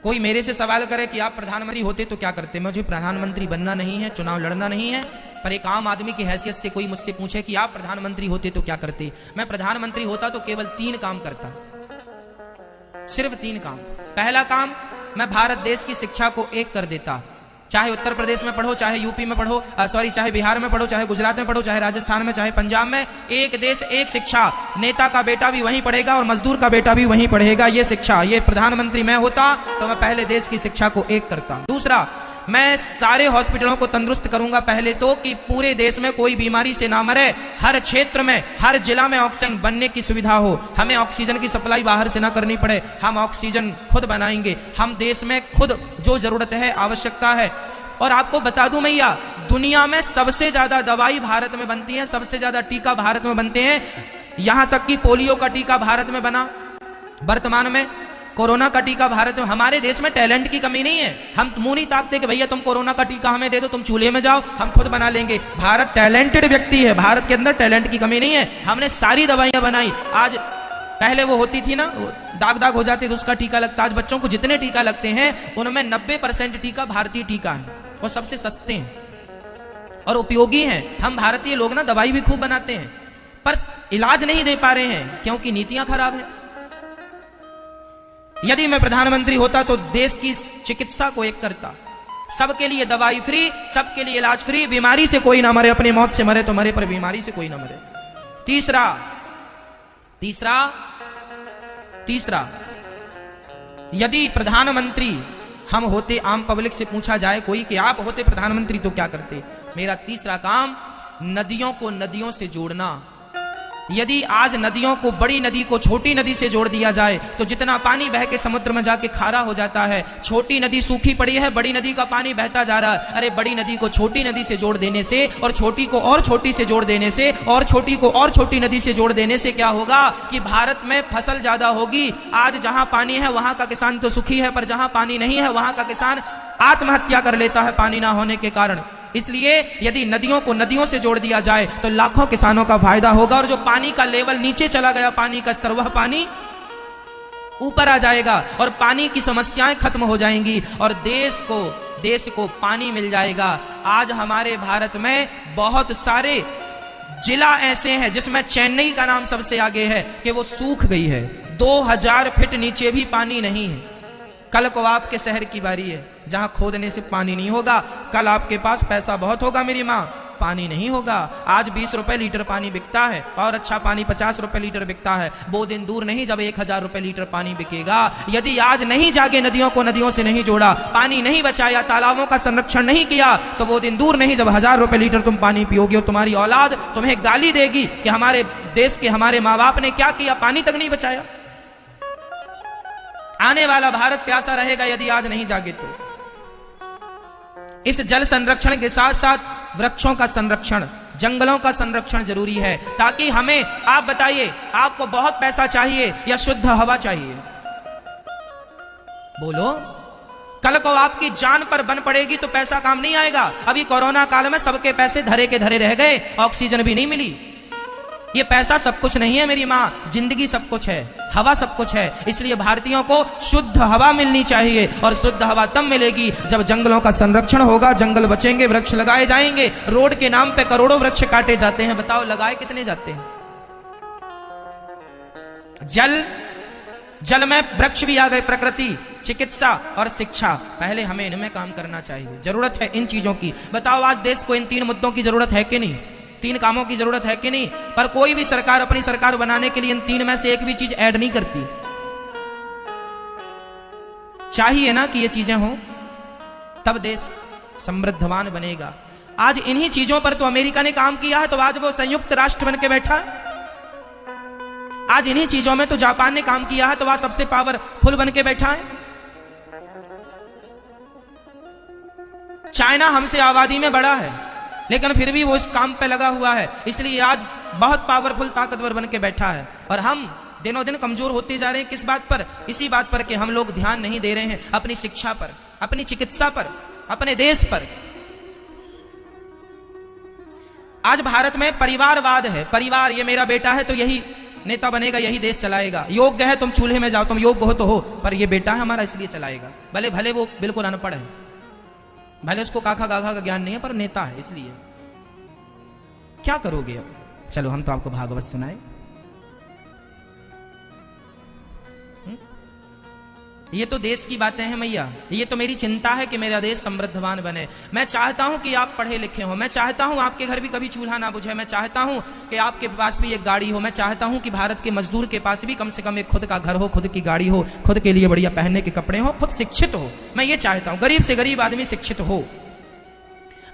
कोई मेरे से सवाल करे कि आप प्रधानमंत्री होते तो क्या करते, मुझे प्रधानमंत्री बनना नहीं है, चुनाव लड़ना नहीं है, पर एक आम आदमी की हैसियत से कोई मुझसे पूछे कि आप प्रधानमंत्री होते तो क्या करते, मैं प्रधानमंत्री होता तो केवल 3 काम करता, सिर्फ 3 काम। पहला काम, मैं भारत देश की शिक्षा को एक कर देता। चाहे उत्तर प्रदेश में पढ़ो, चाहे यूपी में पढ़ो, चाहे बिहार में पढ़ो, चाहे गुजरात में पढ़ो, चाहे राजस्थान में, चाहे पंजाब में, एक देश एक शिक्षा। नेता का बेटा भी वहीं पढ़ेगा और मजदूर का बेटा भी वहीं पढ़ेगा। ये शिक्षा, ये प्रधानमंत्री मैं होता तो मैं पहले देश की शिक्षा को एक करता। दूसरा, मैं सारे हॉस्पिटलों को तंदुरुस्त करूंगा पहले तो, कि पूरे देश में कोई बीमारी से ना मरे। हर क्षेत्र में, हर जिला में ऑक्सीजन बनने की सुविधा हो, हमें ऑक्सीजन की सप्लाई बाहर से ना करनी पड़े, हम ऑक्सीजन खुद बनाएंगे। हम देश में खुद जो जरूरत है, आवश्यकता है। और आपको बता दूं भैया, दुनिया में सबसे ज्यादा दवाई भारत में बनती है, सबसे ज्यादा टीका भारत में बनते हैं। यहां तक कि पोलियो का टीका भारत में बना, वर्तमान में कोरोना का टीका भारत में। हमारे देश में टैलेंट की कमी नहीं है, हम मुंह नहीं ताकते कि भैया तुम कोरोना का टीका हमें दे दो, तुम चूल्हे में जाओ, हम खुद बना लेंगे। भारत टैलेंटेड व्यक्ति है, भारत के अंदर टैलेंट की कमी नहीं है। हमने सारी दवाइयां बनाई। आज पहले वो होती थी ना, दाग दाग हो जाते तो उसका टीका लगता। आज बच्चों को जितने टीका लगते हैं उनमें 90% टीका भारतीय टीका है, वो सबसे सस्ते हैं और उपयोगी हैं। हम भारतीय लोग ना दवाई भी खूब बनाते हैं, पर इलाज नहीं दे पा रहे हैं क्योंकि नीतियां खराब हैं। यदि मैं प्रधानमंत्री होता तो देश की चिकित्सा को एक करता, सबके लिए दवाई फ्री, सबके लिए इलाज फ्री, बीमारी से कोई ना मरे, अपनी मौत से मरे तो मरे पर बीमारी से कोई ना मरे। तीसरा, यदि प्रधानमंत्री हम होते, आम पब्लिक से पूछा जाए कोई कि आप होते प्रधानमंत्री तो क्या करते, मेरा तीसरा काम, नदियों को नदियों से जोड़ना। यदि आज नदियों को, बड़ी नदी को छोटी नदी से जोड़ दिया जाए तो जितना पानी बह के समुद्र में जाके खारा हो जाता है। छोटी नदी सूखी पड़ी है, बड़ी नदी का पानी बहता जा रहा है। अरे बड़ी नदी को छोटी नदी से जोड़ देने से, और छोटी को और छोटी से जोड़ देने से, और छोटी को और छोटी नदी से जोड़ देने से क्या होगा कि भारत में फसल ज्यादा होगी। आज जहां पानी है वहां का किसान तो सुखी है, पर जहां पानी नहीं है वहां का किसान आत्महत्या कर लेता है पानी ना होने के कारण। इसलिए यदि नदियों को नदियों से जोड़ दिया जाए तो लाखों किसानों का फायदा होगा, और जो पानी का लेवल नीचे चला गया, पानी का स्तर, वह पानी ऊपर आ जाएगा और पानी की समस्याएं खत्म हो जाएंगी और देश को पानी मिल जाएगा। आज हमारे भारत में बहुत सारे जिला ऐसे हैं जिसमें चेन्नई का नाम सबसे आगे है कि वो सूख गई है, 2000 फीट नीचे भी पानी नहीं है। कल को आपके शहर की बारी है जहां खोदने से पानी नहीं होगा, कल आपके पास पैसा बहुत होगा मेरी माँ, पानी नहीं होगा। आज 20 रुपए लीटर पानी बिकता है और अच्छा पानी 50 रुपए लीटर बिकता है। वो दिन दूर नहीं जब 1000 रुपए लीटर पानी बिकेगा। यदि आज नहीं जागे, नदियों को नदियों से नहीं जोड़ा, पानी नहीं बचाया, तालाबों का संरक्षण नहीं किया, तो वो दिन दूर नहीं जब 1000 रुपए लीटर तुम पानी पियोगे और तुम्हारी औलाद तुम्हें गाली देगी कि हमारे देश के हमारे माँ बाप ने क्या किया, पानी तक नहीं बचाया। आने वाला भारत प्यासा रहेगा यदि आज नहीं जागे तो। इस जल संरक्षण के साथ साथ वृक्षों का संरक्षण, जंगलों का संरक्षण जरूरी है, ताकि हमें, आप बताइए, आपको बहुत पैसा चाहिए या शुद्ध हवा चाहिए? बोलो। कल को आपकी जान पर बन पड़ेगी तो पैसा काम नहीं आएगा। अभी कोरोना काल में सबके पैसे धरे के धरे रह गए, ऑक्सीजन भी नहीं मिली। ये पैसा सब कुछ नहीं है मेरी माँ, जिंदगी सब कुछ है, हवा सब कुछ है। इसलिए भारतीयों को शुद्ध हवा मिलनी चाहिए, और शुद्ध हवा तब मिलेगी जब जंगलों का संरक्षण होगा, जंगल बचेंगे, वृक्ष लगाए जाएंगे। रोड के नाम पे करोड़ों वृक्ष काटे जाते हैं, बताओ लगाए कितने जाते हैं? जल में वृक्ष भी आ गए, प्रकृति, चिकित्सा और शिक्षा। पहले हमें इनमें काम करना चाहिए, जरूरत है इन चीजों की। बताओ आज देश को इन 3 मुद्दों की जरूरत है कि नहीं? 3 कामों की जरूरत है कि नहीं? पर कोई भी सरकार अपनी सरकार बनाने के लिए इन 3 में से एक भी चीज ऐड नहीं करती। चाहिए ना कि ये चीजें हों, तब देश समृद्धवान बनेगा। आज इन्हीं चीजों पर तो अमेरिका ने काम किया है, तो आज वो संयुक्त राष्ट्र बन के बैठा है। आज इन्हीं चीजों में तो जापान ने काम किया है, तो वह सबसे पावरफुल बन के बैठा है। चाइना हमसे आबादी में बड़ा है, लेकिन फिर भी वो इस काम पे लगा हुआ है, इसलिए आज बहुत पावरफुल, ताकतवर बन के बैठा है। और हम दिनों दिन कमजोर होते जा रहे हैं। किस बात पर? इसी बात पर कि हम लोग ध्यान नहीं दे रहे हैं अपनी शिक्षा पर, अपनी चिकित्सा पर, अपने देश पर। आज भारत में परिवारवाद है, परिवार, ये मेरा बेटा है तो यही नेता बनेगा यही देश चलाएगा, योग्य है तुम चूल्हे में जाओ, तुम योग्य हो तो हो, पर ये बेटा है हमारा इसलिए चलाएगा। भले भले वो बिल्कुल अनपढ़ है, भले उसको काखा गाखा का ज्ञान नहीं है, पर नेता है इसलिए। क्या करोगे अब? चलो हम तो आपको भागवत सुनाए। ये तो देश की बातें हैं मैया, ये तो मेरी चिंता है कि मेरा देश समृद्धवान बने। मैं चाहता हूं कि आप पढ़े लिखे हो, मैं चाहता हूं आपके घर भी कभी चूल्हा ना बुझे, मैं चाहता हूं कि आपके पास भी एक गाड़ी हो, मैं चाहता हूं कि भारत के मजदूर के पास भी कम से कम एक खुद का घर हो, खुद की गाड़ी हो, खुद के लिए बढ़िया पहनने के कपड़े हो, खुद शिक्षित हो। मैं ये चाहता हूं गरीब से गरीब आदमी शिक्षित हो।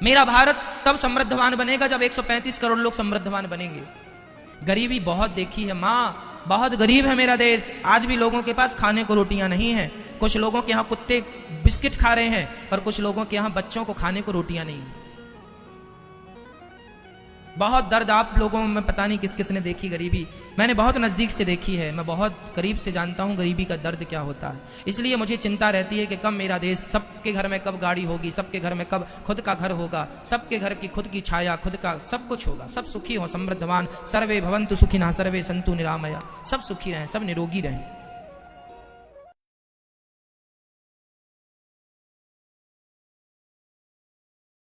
मेरा भारत तब समृद्धवान बनेगा जब 135 करोड़ लोग समृद्धवान बनेंगे। गरीबी बहुत देखी है माँ, बहुत गरीब है मेरा देश। आज भी लोगों के पास खाने को रोटियां नहीं है। कुछ लोगों के यहाँ कुत्ते बिस्किट खा रहे हैं, पर कुछ लोगों के यहाँ बच्चों को खाने को रोटियां नहीं है। बहुत दर्द आप लोगों में पता नहीं किस किस ने देखी गरीबी, मैंने बहुत नज़दीक से देखी है, मैं बहुत करीब से जानता हूँ गरीबी का दर्द क्या होता है। इसलिए मुझे चिंता रहती है कि कब मेरा देश, सबके घर में कब गाड़ी होगी, सबके घर में कब खुद का घर होगा, सबके घर की खुद की छाया, खुद का सब कुछ होगा, सब सुखी हो, समृद्धवान। सर्वे भवन्तु सुखिनः सर्वे सन्तु निरामया, सब सुखी रहें, सब निरोगी रहें।